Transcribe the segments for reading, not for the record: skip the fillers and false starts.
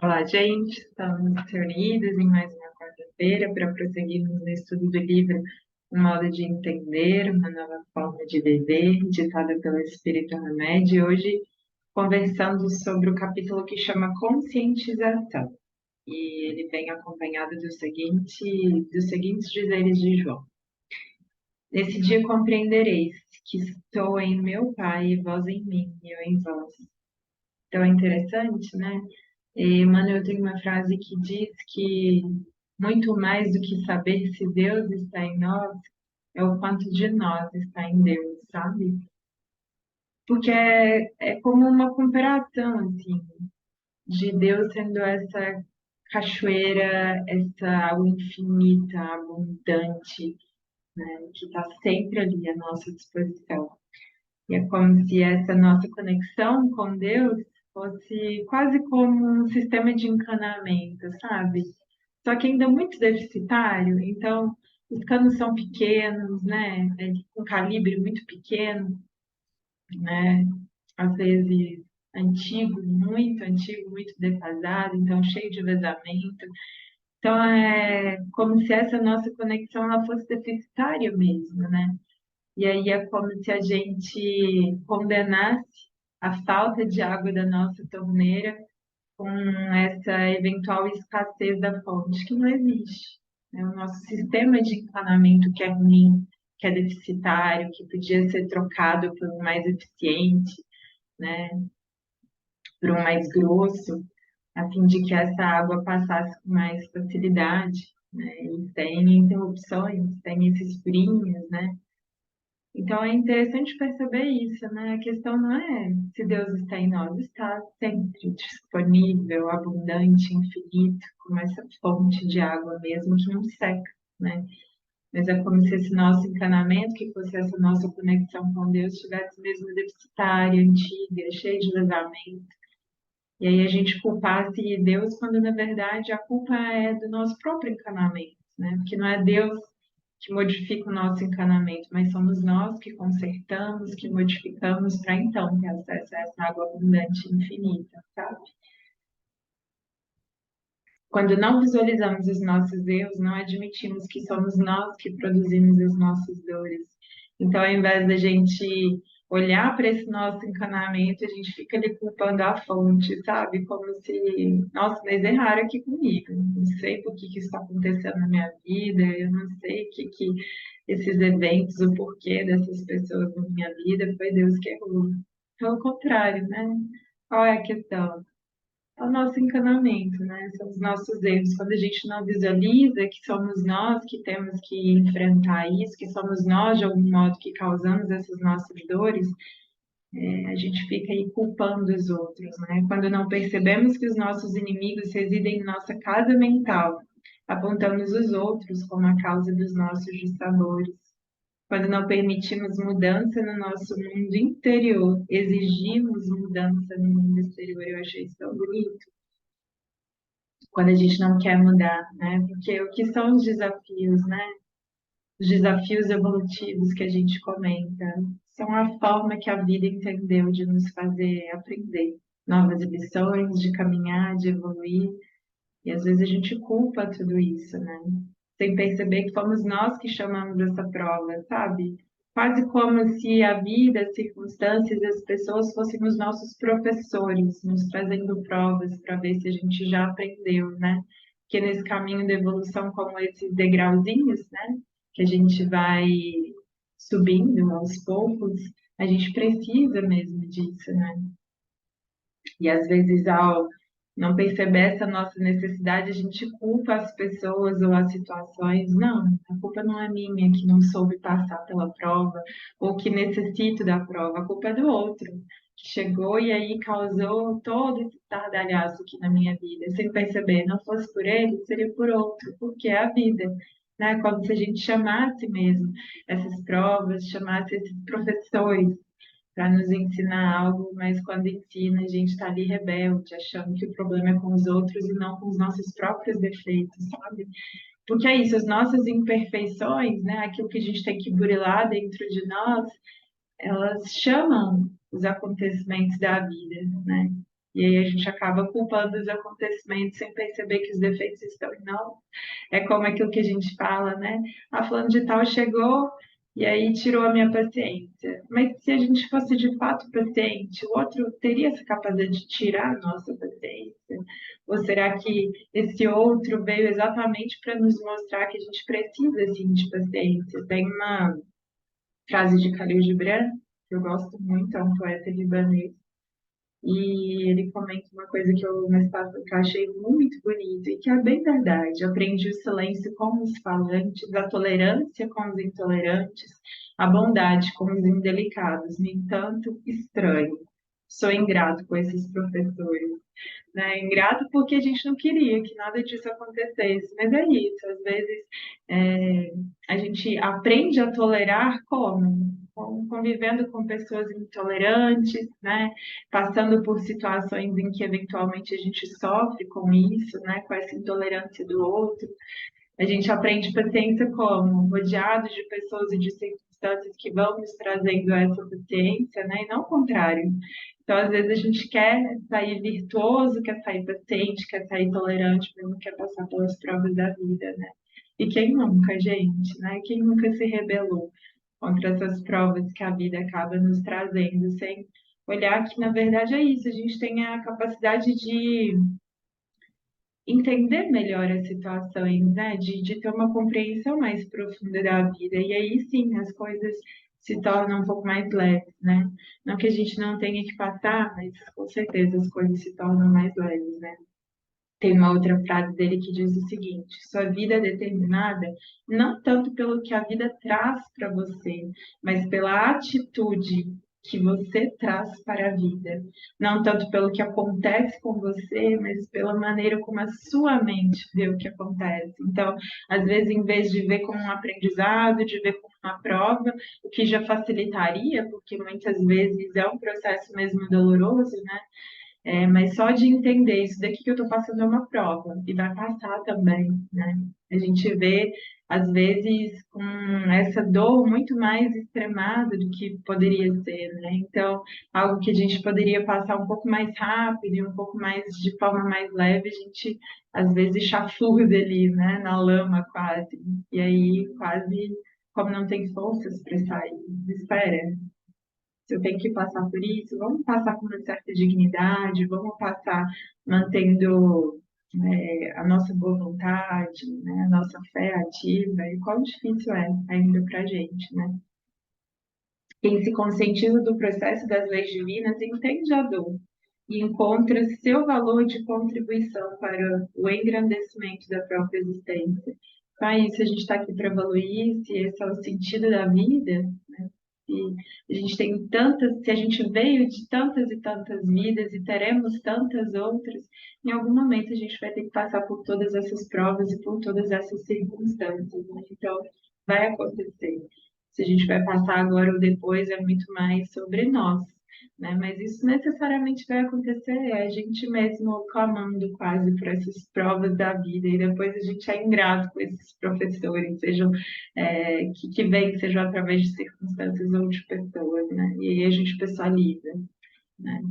Olá, gente. Estamos reunidos em mais uma quarta-feira para prosseguirmos no estudo do livro Um Modo de Entender, uma nova forma de viver, ditada pelo Espírito Remédio. E hoje, conversando sobre o capítulo que chama Conscientização. E ele vem acompanhado dos seguintes dizeres de João. Nesse dia compreendereis que estou em meu Pai e vós em mim, e eu em vós. Então é interessante, né? E Emmanuel tem uma frase que diz que muito mais do que saber se Deus está em nós, é o quanto de nós está em Deus, sabe? Porque é como uma comparação, assim, de Deus sendo essa cachoeira, essa água infinita, abundante, né, que está sempre ali à nossa disposição. E é como se essa nossa conexão com Deus fosse quase como um sistema de encanamento, sabe? Só que ainda muito deficitário, então os canos são pequenos, né? Com calibre muito pequeno, né? Às vezes antigo, muito defasado, então cheio de vazamento. Então é como se essa nossa conexão ela fosse deficitária mesmo, né? E aí é como se a gente condenasse a falta de água da nossa torneira com essa eventual escassez da fonte, que não existe. Né? O nosso sistema de encanamento que é ruim, que é deficitário, que podia ser trocado por um mais eficiente, né? Por um mais grosso, a fim de que essa água passasse com mais facilidade, né? E sem interrupções, sem esses furinhos, né? Então é interessante perceber isso, né? A questão não é se Deus está em nós, está sempre disponível, abundante, infinito, como essa fonte de água mesmo que não seca, né? Mas é como se esse nosso encanamento, que fosse essa nossa conexão com Deus, estivesse mesmo deficitária, antiga, cheia de vazamento. E aí a gente culpasse Deus quando na verdade a culpa é do nosso próprio encanamento, né? Porque não é Deus que modifica o nosso encanamento, mas somos nós que consertamos, que modificamos para então ter acesso a essa água abundante e infinita, sabe? Quando não visualizamos os nossos erros, não admitimos que somos nós que produzimos as nossas dores. Então, ao invés da gente olhar para esse nosso encanamento, a gente fica ali culpando a fonte, sabe? Como se, nossa, mas erraram aqui comigo. Não sei por que que isso está acontecendo na minha vida, eu não sei o que que esses eventos, o porquê dessas pessoas na minha vida, foi Deus que errou. Pelo contrário, né? Qual é a questão? É o nosso encanamento, né? São os nossos erros. Quando a gente não visualiza que somos nós que temos que enfrentar isso, que somos nós, de algum modo, que causamos essas nossas dores, a gente fica aí culpando os outros, né? Quando não percebemos que os nossos inimigos residem em nossa casa mental, apontamos os outros como a causa dos nossos dissabores. Quando não permitimos mudança no nosso mundo interior, exigimos mudança no mundo exterior. Eu achei isso tão bonito quando a gente não quer mudar, né? Porque o que são os desafios, né? Os desafios evolutivos que a gente comenta são a forma que a vida entendeu de nos fazer aprender novas lições, de caminhar, de evoluir. E às vezes a gente culpa tudo isso, né? Sem perceber que fomos nós que chamamos essa prova, sabe? Quase como se a vida, as circunstâncias, as pessoas fossem os nossos professores, nos trazendo provas para ver se a gente já aprendeu, né? Que nesse caminho da evolução, como esses degrauzinhos, né? Que a gente vai subindo aos poucos, a gente precisa mesmo disso, né? E às vezes, ao não perceber essa nossa necessidade, a gente culpa as pessoas ou as situações. Não, a culpa não é minha que não soube passar pela prova ou que necessito da prova, a culpa é do outro, que chegou e aí causou todo esse estardalhaço aqui na minha vida, sem perceber. Não fosse por ele, seria por outro, porque é a vida. Né? Como se a gente chamasse mesmo essas provas, chamasse esses professores para nos ensinar algo, mas quando ensina, a gente está ali rebelde, achando que o problema é com os outros e não com os nossos próprios defeitos, sabe? Porque é isso, as nossas imperfeições, né, aquilo que a gente tem que burilar dentro de nós, elas chamam os acontecimentos da vida, né? E aí a gente acaba culpando os acontecimentos sem perceber que os defeitos estão em nós. É como aquilo que a gente fala, né? A fulano de tal chegou e aí tirou a minha paciência. Mas se a gente fosse de fato paciente, o outro teria essa capacidade de tirar a nossa paciência? Ou será que esse outro veio exatamente para nos mostrar que a gente precisa sim de paciência? Tem uma frase de Khalil Gibran, que eu gosto muito, é um poeta libanês, e ele comenta uma coisa que que eu achei muito bonito e que é bem verdade. Aprendi o silêncio com os falantes, a tolerância com os intolerantes, a bondade com os indelicados. No entanto, estranho. Sou ingrato com esses professores, né? Ingrato porque a gente não queria que nada disso acontecesse, mas é isso, às vezes é, a gente aprende a tolerar como? Convivendo com pessoas intolerantes, né? Passando por situações em que eventualmente a gente sofre com isso, né? Com essa intolerância do outro. A gente aprende paciência como? Rodeados de pessoas e de circunstâncias que vão nos trazendo essa paciência, né? E não o contrário. Então, às vezes, a gente quer sair virtuoso, quer sair paciente, quer sair tolerante, mas não quer passar pelas provas da vida, né? E quem nunca, gente, né? Quem nunca se rebelou contra essas provas que a vida acaba nos trazendo, sem olhar que, na verdade, é isso. A gente tem a capacidade de entender melhor as situações, né? De ter uma compreensão mais profunda da vida. E aí sim as coisas se tornam um pouco mais leves, né? Não que a gente não tenha que passar, mas com certeza as coisas se tornam mais leves, né? Tem uma outra frase dele que diz o seguinte: sua vida é determinada não tanto pelo que a vida traz para você, mas pela atitude que você traz para a vida. Não tanto pelo que acontece com você, mas pela maneira como a sua mente vê o que acontece. Então, às vezes, em vez de ver como um aprendizado, de ver como uma prova, o que já facilitaria, porque muitas vezes é um processo mesmo doloroso, né? Mas só de entender isso daqui que eu estou passando é uma prova, e vai passar também, né? A gente vê, às vezes, com essa dor muito mais extremada do que poderia ser, né? Então, algo que a gente poderia passar um pouco mais rápido e um pouco mais de forma mais leve, a gente, às vezes, chafurda ali, né? Na lama quase. E aí, quase, como não tem forças para sair, espera. Se eu tenho que passar por isso, vamos passar com uma certa dignidade, vamos passar mantendo a nossa boa vontade, né, a nossa fé ativa, e quão difícil é ainda para a gente, né? Quem se conscientiza do processo das leis divinas entende a dor e encontra seu valor de contribuição para o engrandecimento da própria existência. Então é isso, a gente está aqui para evoluir, se esse é o sentido da vida, né? E a gente tem tantas, se a gente veio de tantas e tantas vidas e teremos tantas outras, em algum momento a gente vai ter que passar por todas essas provas e por todas essas circunstâncias, né? Então, vai acontecer. Se a gente vai passar agora ou depois, é muito mais sobre nós, né? Mas isso necessariamente vai acontecer, é a gente mesmo clamando quase por essas provas da vida, e depois a gente é ingrato com esses professores, sejam que vem, seja através de circunstâncias ou de pessoas, né? E aí a gente pessoaliza, né?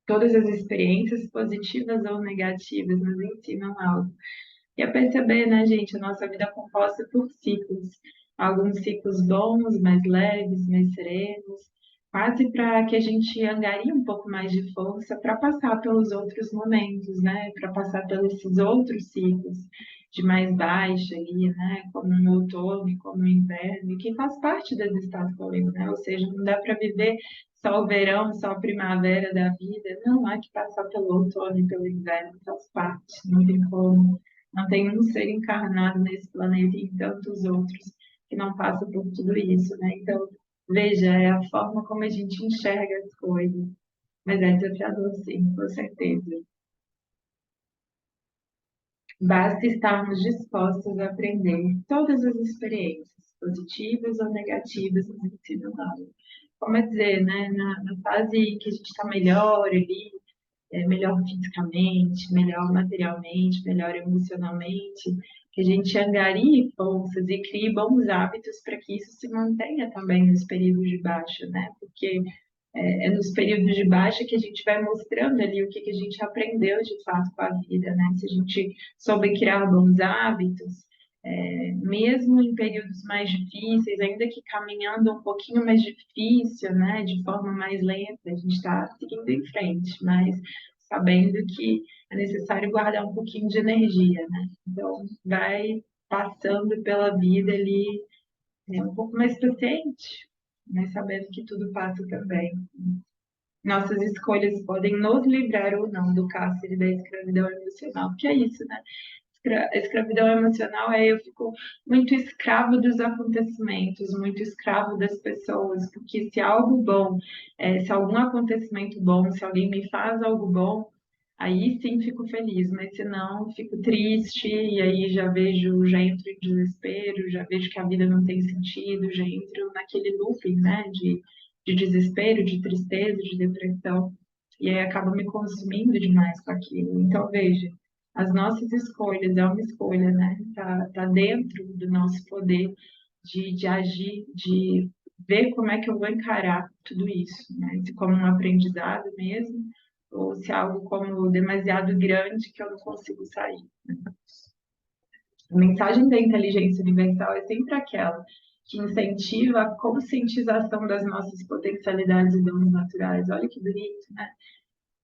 Todas as experiências, positivas ou negativas, nos ensinam algo. E a perceber, né, gente, a nossa vida é composta por ciclos. Alguns ciclos bons, mais leves, mais serenos, quase para que a gente angarie um pouco mais de força para passar pelos outros momentos, né? Para passar pelos esses outros ciclos de mais baixa ali, né? Como no outono, e como no inverno, e que faz parte das estações, né? Ou seja, não dá para viver só o verão, só a primavera da vida. Não, há que passar pelo outono e pelo inverno, faz parte, não tem como. Não tem um ser encarnado nesse planeta e em tantos outros que não passam por tudo isso, né? Então, veja, é a forma como a gente enxerga as coisas. Mas é desafiador, sim, com certeza. Basta estarmos dispostos a aprender todas as experiências, positivas ou negativas, nos ensinam algo. Como é dizer, né? Na fase que a gente está melhor ali, melhor fisicamente, melhor materialmente, melhor emocionalmente, que a gente angarie forças e crie bons hábitos para que isso se mantenha também nos períodos de baixa, né? Porque É nos períodos de baixa que a gente vai mostrando ali o que que a gente aprendeu de fato com a vida, né? Se a gente soube criar bons hábitos, mesmo em períodos mais difíceis, ainda que caminhando um pouquinho mais difícil, né? De forma mais lenta, a gente está seguindo em frente, mas sabendo que é necessário guardar um pouquinho de energia, né? Então, vai passando pela vida ali, um pouco mais paciente, mas sabendo que tudo passa também. Nossas escolhas podem nos livrar ou não do cárcere da escravidão emocional, porque é isso, né? Escravidão emocional é eu fico muito escravo dos acontecimentos, muito escravo das pessoas, porque se algo bom, se algum acontecimento bom, se alguém me faz algo bom, aí sim fico feliz, mas se não, fico triste, e aí já entro em desespero, já vejo que a vida não tem sentido, já entro naquele looping, né, de desespero, de tristeza, de depressão, e aí acabo me consumindo demais com aquilo. Então, veja, as nossas escolhas, é uma escolha, né, tá dentro do nosso poder de agir, de ver como é que eu vou encarar tudo isso, né, se como um aprendizado mesmo, ou se é algo como demasiado grande que eu não consigo sair. A mensagem da inteligência universal é sempre aquela que incentiva a conscientização das nossas potencialidades e dons naturais. Olha que bonito, né?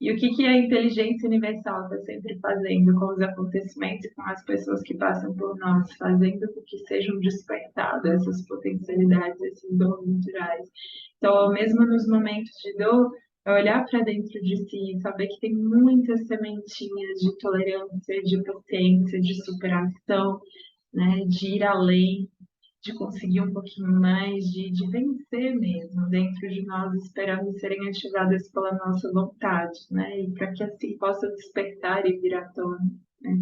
E o que que a inteligência universal está sempre fazendo com os acontecimentos e com as pessoas que passam por nós, fazendo com que sejam despertadas essas potencialidades, esses dons naturais. Então, mesmo nos momentos de dor, é olhar para dentro de si, saber que tem muitas sementinhas de tolerância, de paciência, de superação, né, de ir além, de conseguir um pouquinho mais, de vencer mesmo dentro de nós, esperando serem ativadas pela nossa vontade, né? E para que assim possa despertar e vir à tona, né?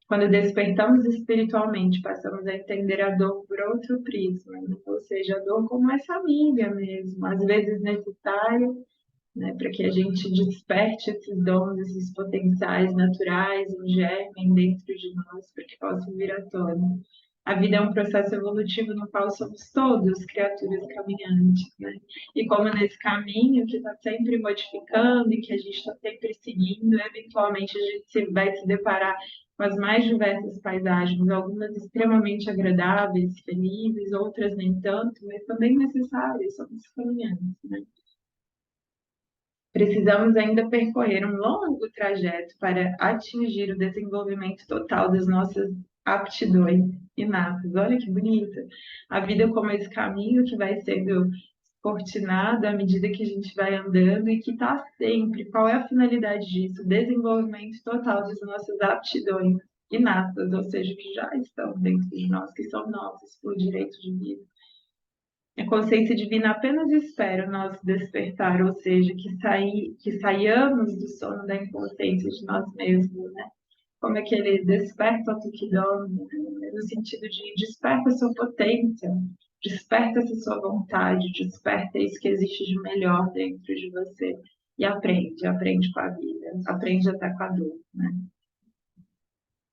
Quando despertamos espiritualmente, passamos a entender a dor por outro prisma, né? Ou seja, a dor como essa amiga mesmo, às vezes necessária, né? Para que a gente desperte esses dons, esses potenciais naturais, um germe dentro de nós, para que possam vir à tona. A vida é um processo evolutivo no qual somos todos criaturas caminhantes, né? E como nesse caminho que está sempre modificando e que a gente está sempre seguindo, eventualmente a gente vai se deparar com as mais diversas paisagens, algumas extremamente agradáveis, felizes, outras nem tanto, mas também necessárias, somos caminhantes, né? Precisamos ainda percorrer um longo trajeto para atingir o desenvolvimento total das nossas aptidões inatas. Olha que bonito! A vida como esse caminho que vai sendo cortinado à medida que a gente vai andando e que está sempre. Qual é a finalidade disso? Desenvolvimento total das nossas aptidões inatas, ou seja, que já estão dentro de nós, que são nossas por direito de vida. A consciência divina apenas espera o nosso despertar, ou seja, que saiamos do sono da inconsciência de nós mesmos, né? Como é que ele desperta o que dorme, né? No sentido de desperta a sua potência, desperta essa sua vontade, desperta isso que existe de melhor dentro de você e aprende com a vida, aprende até com a dor, né?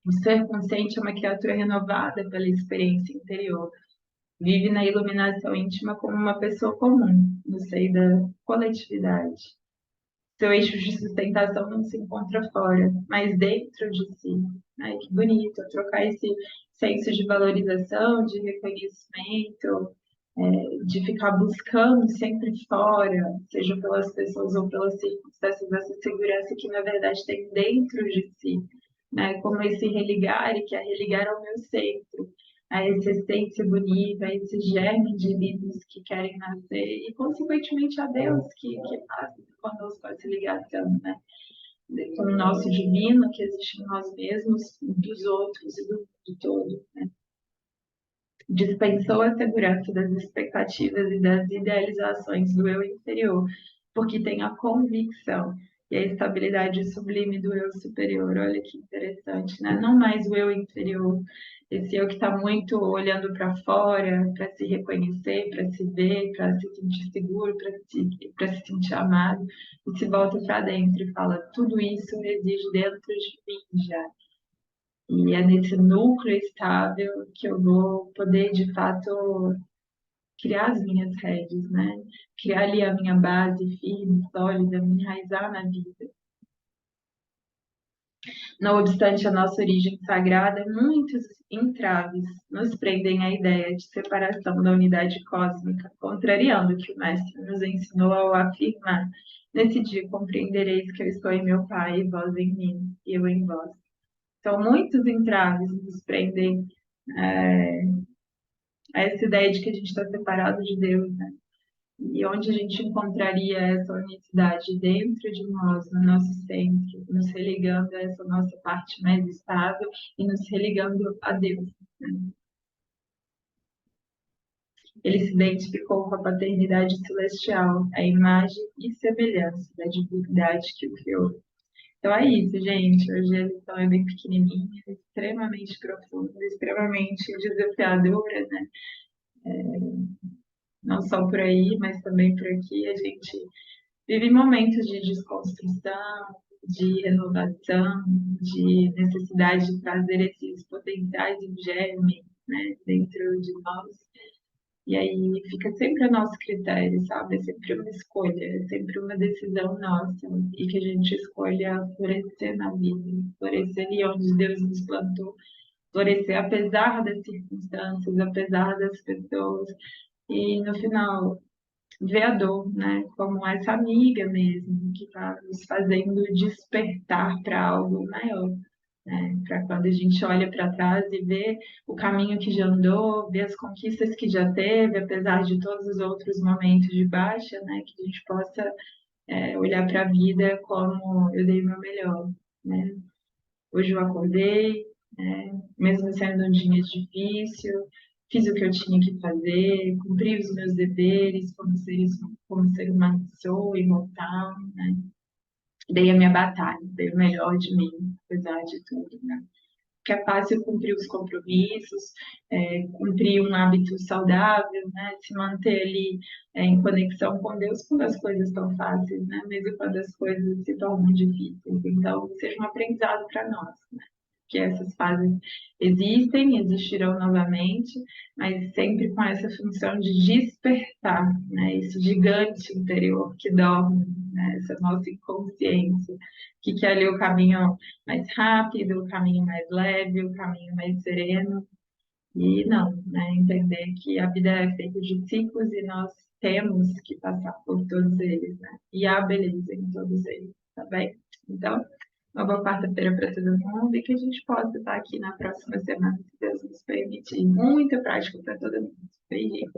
O ser consciente é uma criatura renovada pela experiência interior. Vive na iluminação íntima como uma pessoa comum, no seio da coletividade. Seu eixo de sustentação não se encontra fora, mas dentro de si. Ai, que bonito, trocar esse senso de valorização, de reconhecimento, de ficar buscando sempre fora, seja pelas pessoas ou pelas circunstâncias, essa segurança que na verdade tem dentro de si, né? Como esse religar e que é religar ao meu centro, a essa essência bonita, a esse germe de vidas que querem nascer e consequentemente a Deus que faz conosco essa ligação, né? Com o nosso divino que existe em nós mesmos, dos outros e do mundo todo, né? Dispensou a segurança das expectativas e das idealizações do eu inferior, porque tem a convicção e a estabilidade sublime do eu superior. Olha que interessante, né? Não mais o eu inferior, esse eu que está muito olhando para fora, para se reconhecer, para se ver, para se sentir seguro, para se sentir amado, e se volta para dentro e fala: tudo isso existe dentro de mim já. E é nesse núcleo estável que eu vou poder, de fato, criar as minhas redes, né? Criar ali a minha base firme, sólida, me enraizar na vida. Não obstante a nossa origem sagrada, muitos entraves nos prendem à ideia de separação da unidade cósmica, contrariando o que o Mestre nos ensinou ao afirmar: nesse dia compreendereis que eu estou em meu Pai, e vós em mim, e eu em vós. Então, muitos entraves nos prendem a essa ideia de que a gente está separado de Deus, né? E onde a gente encontraria essa unicidade dentro de nós, no nosso centro, nos religando a essa nossa parte mais estável e nos religando a Deus, né? Ele se identificou com a paternidade celestial, a imagem e semelhança da divindade que o criou. Então é isso, gente. Hoje a lição é bem pequenininha, extremamente profunda, extremamente desafiadora, né? Não só por aí, mas também por aqui. A gente vive momentos de desconstrução, de renovação, de necessidade de trazer esses potenciais em germe, né, dentro de nós. E aí fica sempre a nosso critério, sabe? É sempre uma escolha, é sempre uma decisão nossa. E que a gente escolha florescer na vida, florescer ali onde Deus nos plantou, florescer apesar das circunstâncias, apesar das pessoas. E no final, ver a dor, né? Como essa amiga mesmo, que está nos fazendo despertar para algo maior, né? Para quando a gente olha para trás e vê o caminho que já andou, vê as conquistas que já teve, apesar de todos os outros momentos de baixa, né? Que a gente possa olhar para a vida como eu dei o meu melhor, né? Hoje eu acordei, né? Mesmo sendo um dia difícil, fiz o que eu tinha que fazer, cumpri os meus deveres como ser humano que sou, imortal, né? Dei a minha batalha, dei o melhor de mim, apesar de tudo, né? Que é fácil cumprir os compromissos, cumprir um hábito saudável, né? Se manter ali em conexão com Deus quando as coisas estão fáceis, né? Mesmo quando as coisas se tornam difíceis. Então, seja um aprendizado para nós, né? Que essas fases existem, existirão novamente, mas sempre com essa função de despertar, né? Esse gigante interior que dorme, né? Essa nossa inconsciência, que quer ali o caminho mais rápido, o caminho mais leve, o caminho mais sereno. E não, né? Entender que a vida é feita de ciclos e nós temos que passar por todos eles, né? E há beleza em todos eles, tá bem? Então, uma boa quarta-feira para todo mundo e que a gente possa estar aqui na próxima semana, se Deus nos permitir. Muita prática para todo mundo. Beijinho.